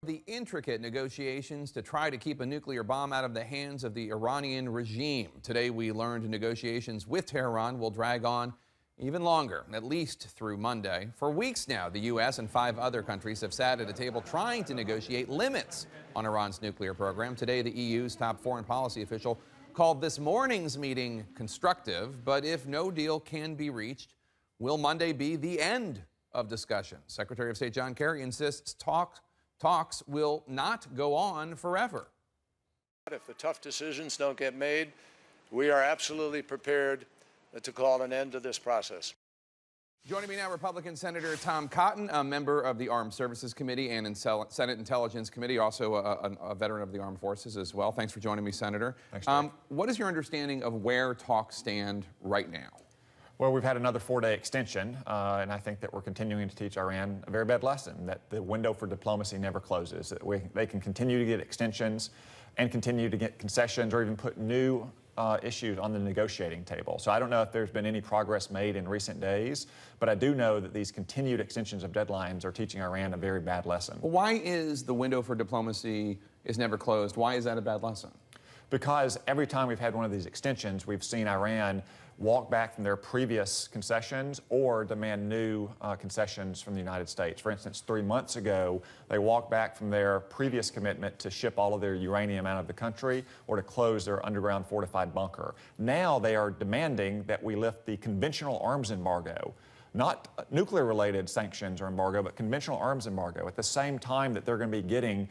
The intricate negotiations to try to keep a nuclear bomb out of the hands of the Iranian regime. Today we learned negotiations with Tehran will drag on even longer, at least through Monday. For weeks now, the U.S. and 5 other countries have sat at a table trying to negotiate limits on Iran's nuclear program. Today, the EU's top foreign policy official called this morning's meeting constructive, but if no deal can be reached, will Monday be the end of discussions? Secretary of State John Kerry insists talks will not go on forever. If the tough decisions don't get made, we are absolutely prepared to call an end to this process. Joining me now, Republican Senator Tom Cotton, a member of the Armed Services Committee and Senate Intelligence Committee, also a veteran of the Armed Forces as well. Thanks for joining me, Senator. Thanks, Dave. What is your understanding of where talks stand right now? Well, we've had another 4-day extension, and I think that we're continuing to teach Iran a very bad lesson, that the window for diplomacy never closes, that they can continue to get extensions and continue to get concessions or even put new issues on the negotiating table. So I don't know if there's been any progress made in recent days, but I do know that these continued extensions of deadlines are teaching Iran a very bad lesson. Why is the window for diplomacy is never closed? Why is that a bad lesson? Because every time we've had one of these extensions, we've seen Iran walk back from their previous concessions or demand new concessions from the United States. For instance, 3 months ago, they walked back from their previous commitment to ship all of their uranium out of the country or to close their underground fortified bunker. Now they are demanding that we lift the conventional arms embargo, not nuclear-related sanctions or embargo, but conventional arms embargo, at the same time that they're going to be getting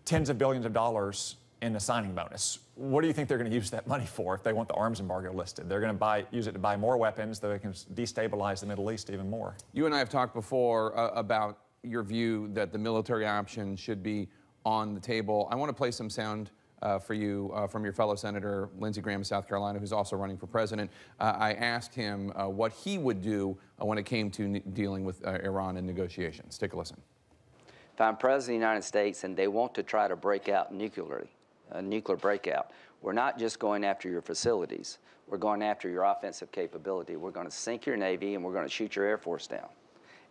tens of billions of dollars in the signing bonus. What do you think they're going to use that money for if they want the arms embargo listed? They're going to use it to buy more weapons so they can destabilize the Middle East even more. You and I have talked before about your view that the military option should be on the table. I want to play some sound for you from your fellow Senator Lindsey Graham of South Carolina, who's also running for president. I asked him what he would do when it came to dealing with Iran in negotiations. Take a listen. If I'm president of the United States and they want to try to break out nuclearly, a nuclear breakout, we're not just going after your facilities. We're going after your offensive capability. We're going to sink your Navy and we're going to shoot your Air Force down.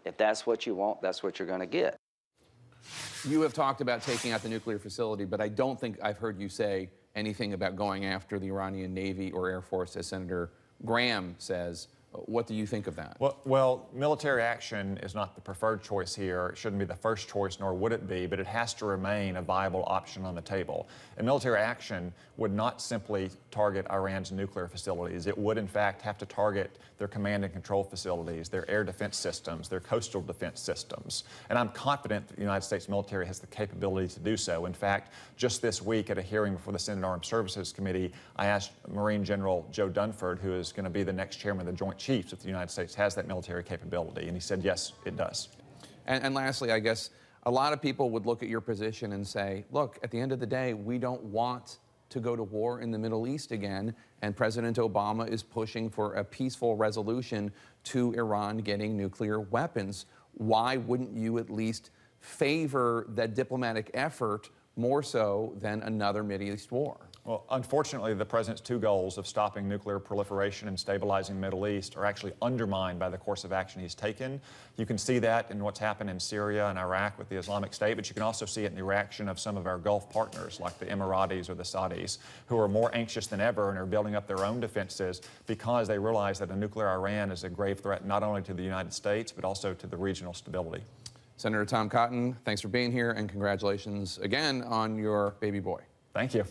If that's what you want, that's what you're going to get. You have talked about taking out the nuclear facility, but I don't think I've heard you say anything about going after the Iranian Navy or Air Force, as Senator Graham says. What do you think of that? Well, military action is not the preferred choice here. It shouldn't be the first choice, nor would it be, but it has to remain a viable option on the table. And military action would not simply target Iran's nuclear facilities. It would, in fact, have to target their command and control facilities, their air defense systems, their coastal defense systems. And I'm confident that the United States military has the capability to do so. In fact, just this week at a hearing before the Senate Armed Services Committee, I asked Marine General Joe Dunford, who is going to be the next chairman of the Joint Chiefs, if the United States has that military capability, and he said, yes, it does. And lastly, I guess a lot of people would look at your position and say, look, at the end of the day, we don't want to go to war in the Middle East again, and President Obama is pushing for a peaceful resolution to Iran getting nuclear weapons. Why wouldn't you at least favor that diplomatic effort more so than another Middle East war? Well, unfortunately, the president's 2 goals of stopping nuclear proliferation and stabilizing the Middle East are actually undermined by the course of action he's taken. You can see that in what's happened in Syria and Iraq with the Islamic State, but you can also see it in the reaction of some of our Gulf partners, like the Emiratis or the Saudis, who are more anxious than ever and are building up their own defenses because they realize that a nuclear Iran is a grave threat not only to the United States, but also to the regional stability. Senator Tom Cotton, thanks for being here, and congratulations again on your baby boy. Thank you.